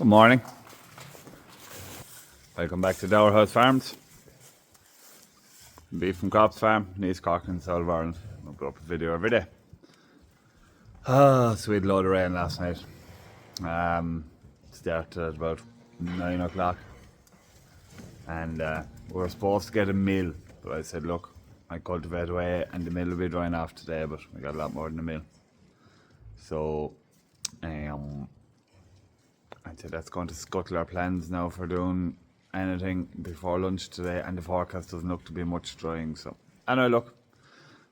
Good morning. Welcome back to Dower House Farms. Beef from Crops Farm, in East Cork in South of Ireland. I'll put up a video every day. Sweet load of rain last night. Started at about 9 o'clock. And we were supposed to get a mill, but I said, look, I cultivate away and the mill will be drying off today, but we got a lot more than a mill. So, I said that's going to scuttle our plans now for doing anything before lunch today, and the forecast doesn't look to be much drying. So, anyway, look,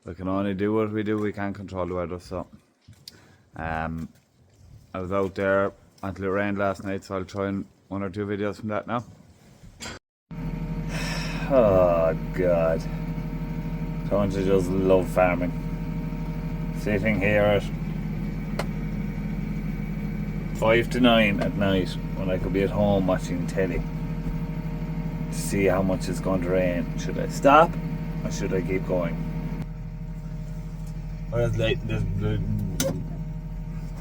we can only do what we do. We can't control the weather. So, I was out there until it rained last night, so I'll try and 1 or 2 videos from that now. Oh God, don't you just love farming? Sitting here at 5 to 9 at night when I could be at home watching telly to see how much it's going to rain. Should I stop or should I keep going? Well, it's late. Can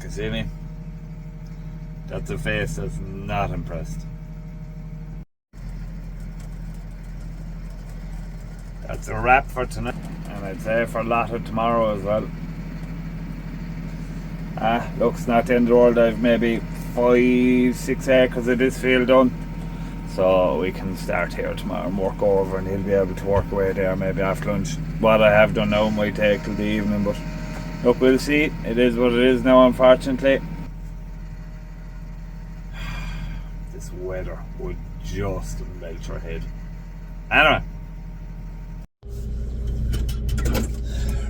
you see me? That's a face that's not impressed. That's a wrap for tonight, and I'd say for a lot of tomorrow as well. Looks not the end of the world. I've maybe 5-6 acres of this field done, so we can start here tomorrow and work over, and he'll be able to work away there maybe after lunch. What I have done now might take till the evening, but look, we'll see. It is what it is now, unfortunately. This weather would just melt your head. Anyway,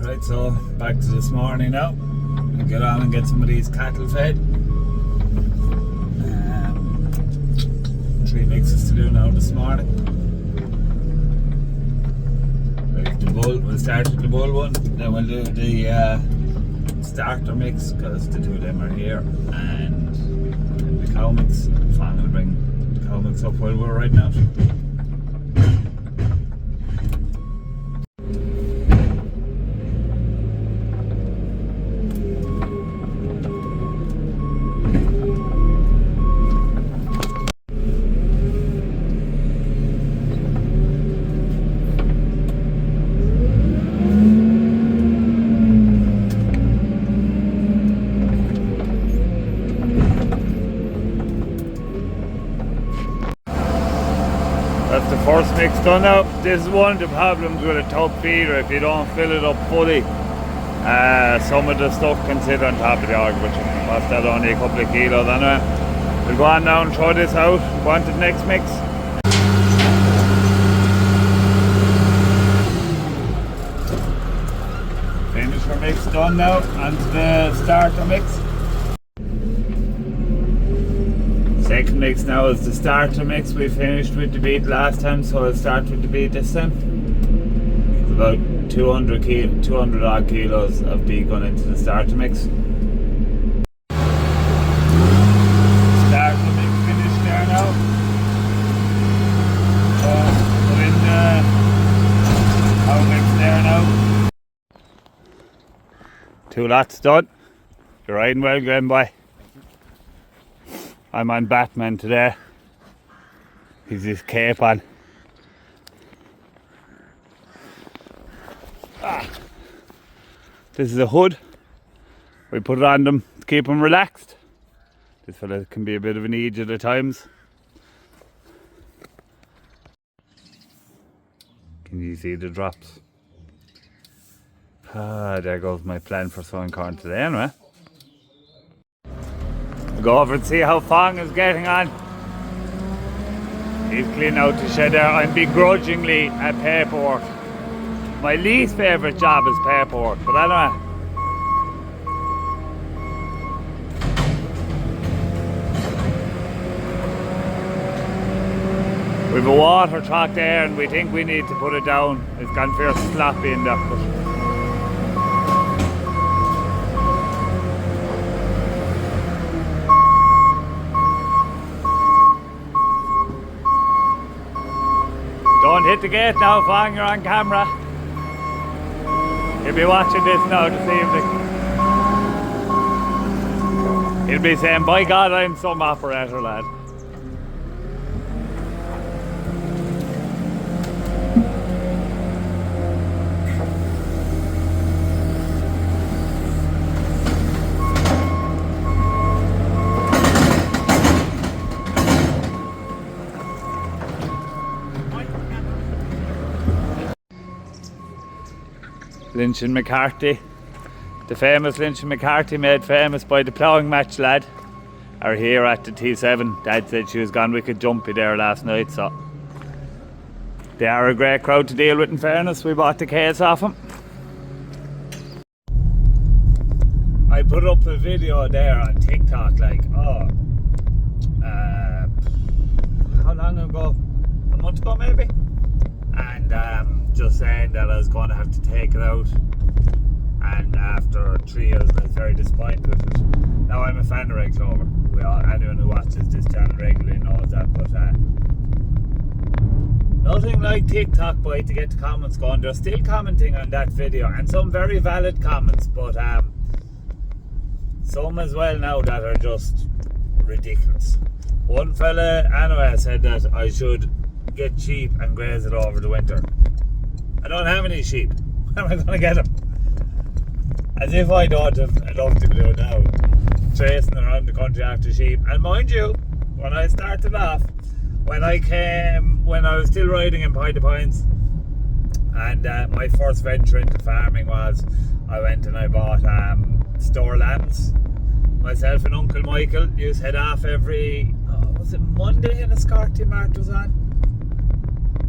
right, so back to this morning now. We'll get on and get some of these cattle fed. 3 mixes to do now this morning. The bull, we'll start with the bull one, then we'll do the starter mix, because the 2 of them are here, and the cow mix. Fang will bring the cow mix up while we're riding out. That's the first mix done now. This is one of the problems with a tub feeder. If you don't fill it up fully, some of the stuff can sit on top of the organ, which was that only a couple of kilos anyway. We'll go on now and throw this out. Go on to the next mix. Finish our mix done now. Onto the starter mix. Second mix now is the starter mix. We finished with the beet last time, so I'll start with the beet this time. It's about 200 odd kilos of beet going into the starter mix. Starter mix finished there now. Put in the cow mix there now. 2 lots done. You're riding well, Glenn boy. I'm on Batman today. He's his cape on. This is a hood. We put it on them to keep them relaxed. This fella can be a bit of an idiot at times. Can you see the drops? There goes my plan for sowing corn today anyway. Go over and see how Fong is getting on. He's cleaning out the shed there. I'm begrudgingly at paperwork. My least favourite job is paperwork, but anyway. We've a water truck there and we think we need to put it down. It's gone fair sloppy in there. Don't hit the gate now, Fong, you're on camera. You'll be watching this now this evening. He'll be saying, by God, I'm some operator, lad. Lynch and McCarthy, the famous Lynch and McCarthy, made famous by the ploughing match, lad, are here at the T7. Dad said she was gone wicked jumpy there last night, so they are a great crowd to deal with. In fairness, we bought the case off them. I put up a video there on TikTok, like, how long ago? A month ago maybe? And just saying that I was going to have to take it out, and after 3 years I was very disappointed with it. Now I'm a fan of Red Clover. Anyone who watches this channel regularly knows that, but nothing like TikTok boy to get the comments going. They're still commenting on that video, and some very valid comments, but some as well now that are just ridiculous. One fella anyway said that I should get sheep and graze it over the winter. I don't have any sheep. How am I going to get them? As if I don't have enough to do now, tracing around the country after sheep. And mind you, when I started off, when I was still riding in Pine to Pines, and my first venture into farming was, I went and I bought store lambs. Myself and Uncle Michael used to head off every, was it Monday in a Scarty Mart was on?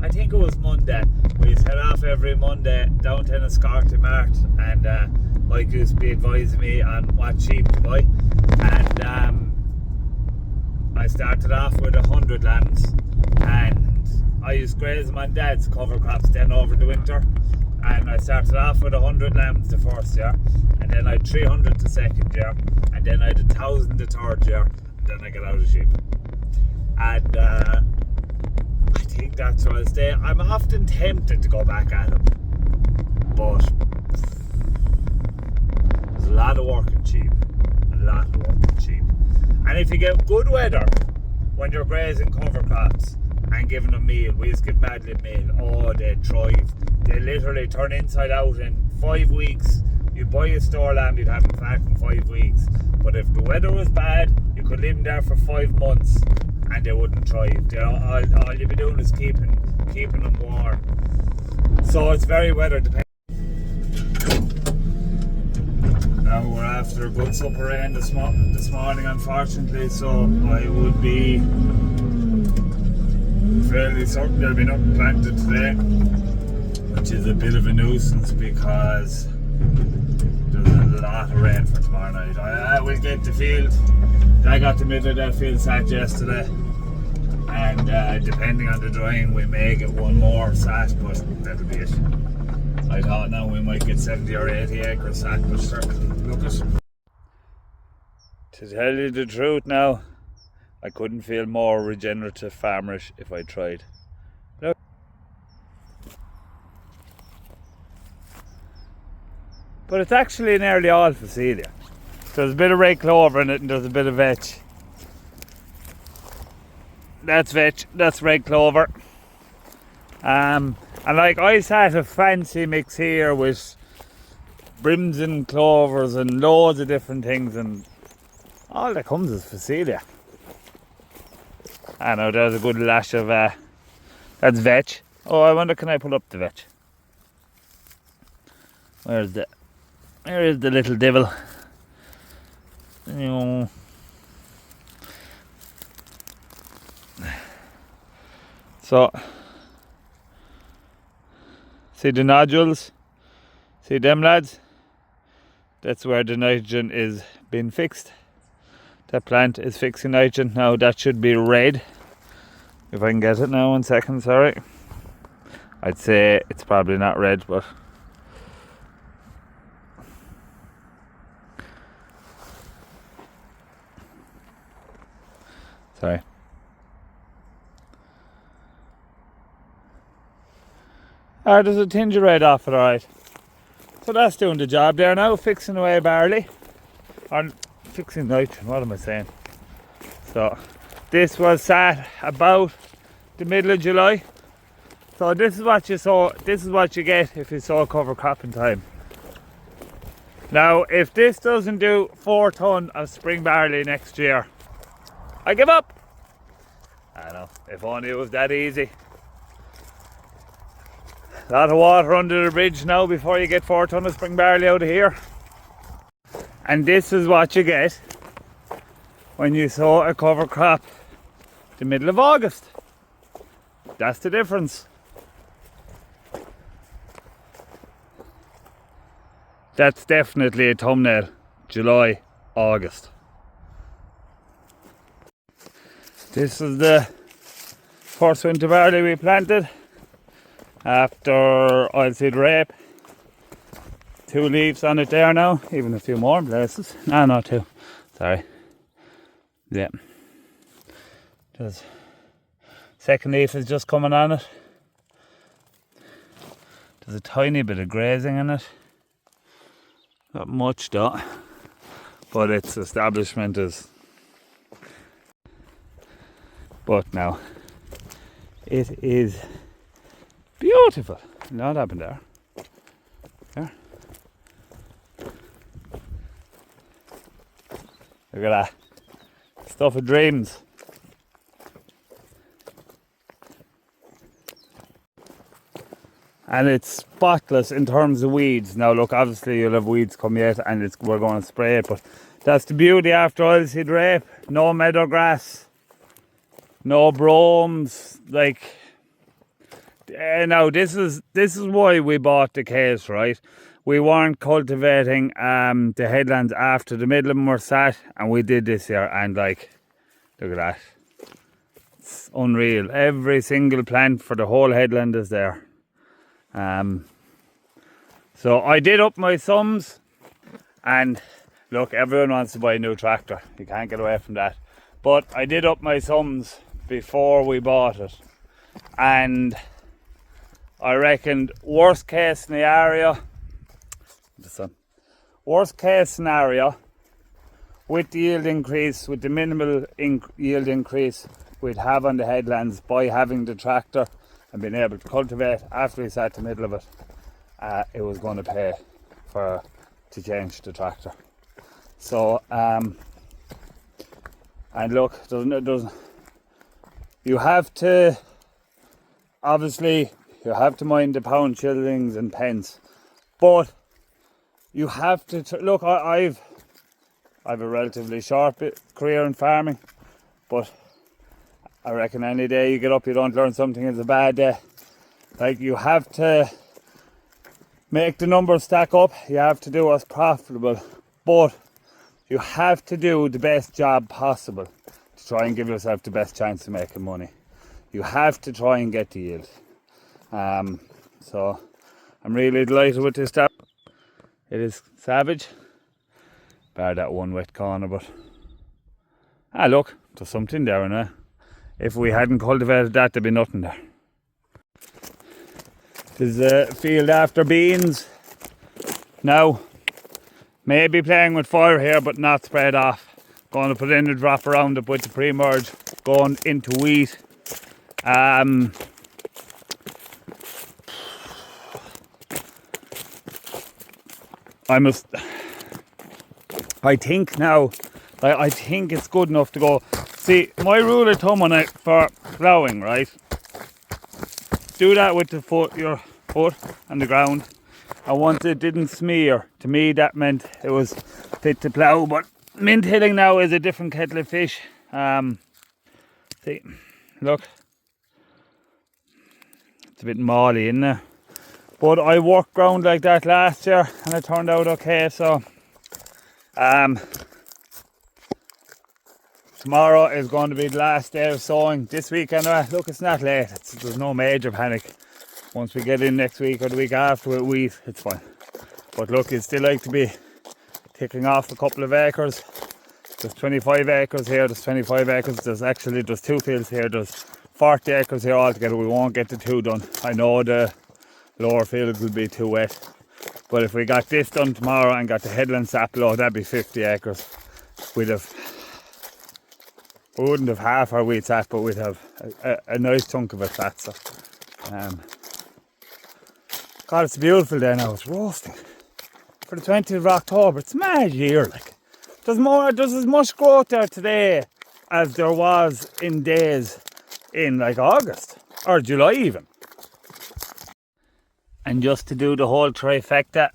I think it was Monday. We used to head off every Monday down to Enniscorthy Mart, and Mike used to be advising me on what sheep to buy. And I started off with 100 lambs, and I used to graze them on Dad's cover crops then over the winter. And I started off with 100 lambs the first year, and then I had 300 the second year, and then I had 1,000 the third year, and then I got out of sheep. And I think that's where I'll stay. I'm often tempted to go back at them, but there's a lot of work in sheep. And if you get good weather when you're grazing cover crops and giving them meal, we used to give Madlib meal, they thrive. They literally turn inside out in 5 weeks. You buy a store lamb, you'd have them fat in 5 weeks. But if the weather was bad, you could leave them there for 5 months and they wouldn't thrive. All you'd be doing is keeping them warm. So it's very weather dependent. Now we're after a good supper rain this morning, unfortunately, so I would be fairly certain there'll be nothing planted today, which is a bit of a nuisance because there's a lot of rain for tomorrow night. I will get the field. I got the middle of that field sat yesterday, and depending on the drying we may get one more sat, but that'll be it. I thought now we might get 70 or 80 acres sat, but sure, look at it. To tell you the truth now, I couldn't feel more regenerative farmerish if I tried. Look. But it's actually nearly all Phacelia. There's a bit of red clover in it and there's a bit of vetch. That's vetch, that's red clover. And like I had a fancy mix here with brims and clovers and loads of different things, and all that comes is Phacelia. I know there's a good lash of that's vetch. Oh, I wonder, can I pull up the vetch? Where is the little devil? You know. So see the nodules? See them, lads? That's where the nitrogen is being fixed. That plant is fixing nitrogen. Now that should be red. If I can get it now, 1 second, sorry. I'd say it's probably not red, but sorry. There's a tinge of red off it, alright. So that's doing the job there now, fixing away barley. Or fixing nitrogen, what am I saying? So this was sat about the middle of July. So this is what you sow, this is what you get if you sow cover crop in time. Now if this doesn't do 4 tonne of spring barley next year, I give up. I know, if only it was that easy. A lot of water under the bridge now before you get 4 tonne of spring barley out of here. And this is what you get when you sow a cover crop the middle of August. That's the difference. That's definitely a thumbnail. July, August. This is the first winter barley we planted after oilseed rape. 2 leaves on it there now, even a few more places. No, not 2. Sorry. Yeah. There's second leaf is just coming on it. There's a tiny bit of grazing in it. Not much though. But its establishment is. But now it is beautiful. What happened there? There. Look at that. Stuff of dreams. And it's spotless in terms of weeds. Now look, obviously you'll have weeds come yet and we're going to spray it, but that's the beauty after oilseed rape. No meadow grass, no bromes. Like, now this is why we bought the case, right? We weren't cultivating the headlands after the middle of them were sat, and we did this here, and like, look at that. It's unreal. Every single plant for the whole headland is there. So I did up my sums, and look, everyone wants to buy a new tractor. You can't get away from that. But I did up my sums before we bought it, and I reckoned worst case scenario, with the yield increase, with the minimal yield increase we'd have on the headlands by having the tractor and being able to cultivate after we sat the middle of it, it was going to pay to change the tractor. So and look, you have to, obviously you have to mind the pound, shillings and pence, but you have to look, I've a relatively short career in farming, but I reckon any day you get up you don't learn something is a bad day. Like, you have to make the numbers stack up, you have to do what's profitable, but you have to do the best job possible to try and give yourself the best chance of making money. You have to try and get the yield. So I'm really delighted with this stuff. It is savage, bar that one wet corner, but look, there's something there in there. If we hadn't cultivated that, there'd be nothing there. There's a field after beans. Now, maybe playing with fire here, but not spread off. Going to put in a drop around it with the pre-merge, going into wheat. I think now, I think it's good enough to go. See, my rule of thumb on it for ploughing, right? Do that with the foot, your foot on the ground. And once it didn't smear, to me that meant it was fit to plough. But mint hilling now is a different kettle of fish. See, look, it's a bit mauly in there. But I worked ground like that last year and it turned out okay, so tomorrow is going to be the last day of sowing. This week anyway, look, it's not late, there's no major panic. Once we get in next week or the week after with wheat, it's fine. But look, you'd still like to be ticking off a couple of acres. There's 25 acres here, there's 25 acres, there's 2 fields here, there's 40 acres here altogether. We won't get the 2 done. I know the lower fields will be too wet, but if we got this done tomorrow and got the headland sap low, that'd be 50 acres. we wouldn't have half our wheat sat, but we'd have a nice chunk of it sat. So, God, it's a beautiful day now. It's roasting for the 20th of October. It's a mad year. Like, there's as much growth there today as there was in days in like August or July even. And just to do the whole trifecta,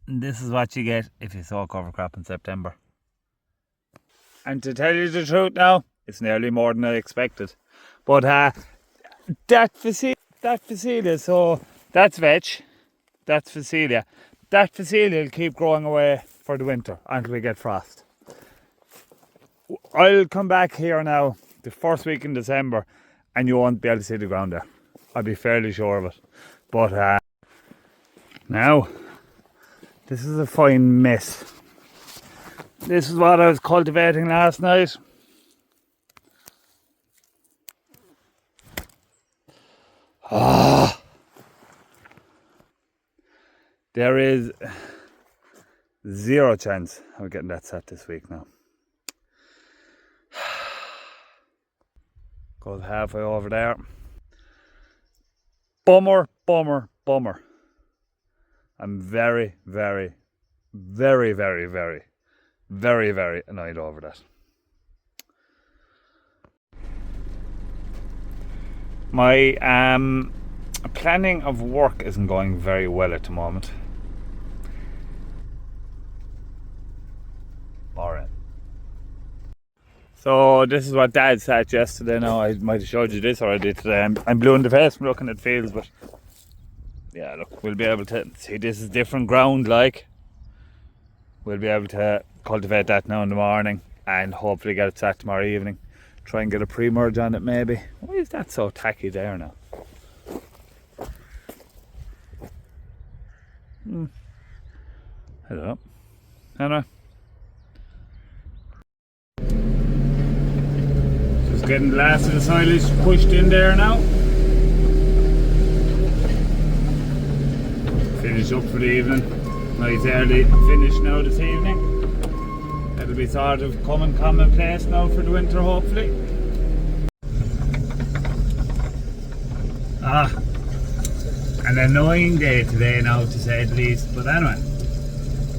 this is what you get if you sow cover crop in September. And to tell you the truth now, it's nearly more than I expected. But that Phacelia, so that's veg, that's Phacelia. That Phacelia will keep growing away for the winter until we get frost. I'll come back here now the first week in December and you won't be able to see the ground there. I'll be fairly sure of it. But now, this is a fine mess. This is what I was cultivating last night. There is zero chance of getting that set this week now. Goes halfway over there. Bummer. I'm very annoyed over that. My planning of work isn't going very well at the moment. Alright. So this is what Dad said yesterday. Now I might have showed you this already today. I'm blue in the face from looking at fields, but yeah, look, we'll be able to see this is different ground. Like, we'll be able to cultivate that now in the morning and hopefully get it set tomorrow evening. Try and get a pre-merge on it maybe. Why is that so tacky there now? I don't know. Anyway. Just getting the last of the silage pushed in there now. Finish up for the evening. Nice early finish now this evening. That'll be sort of commonplace now for the winter, hopefully. An annoying day today now, to say the least, but anyway,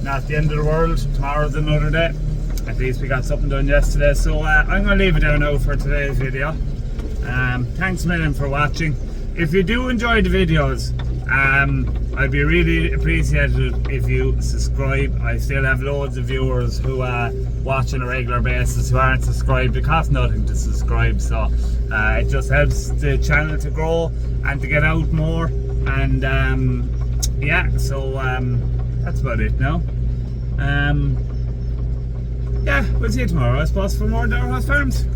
not the end of the world. Tomorrow's another day. At least we got something done yesterday, so I'm going to leave it there now for today's video. Thanks a million for watching. If you do enjoy the videos, I'd be really appreciated if you subscribe. I still have loads of viewers who watch on a regular basis who aren't subscribed. It costs nothing to subscribe, so it just helps the channel to grow and to get out more. And yeah, so that's about it now. Yeah, we'll see you tomorrow, I suppose, for more Darhouse Farms.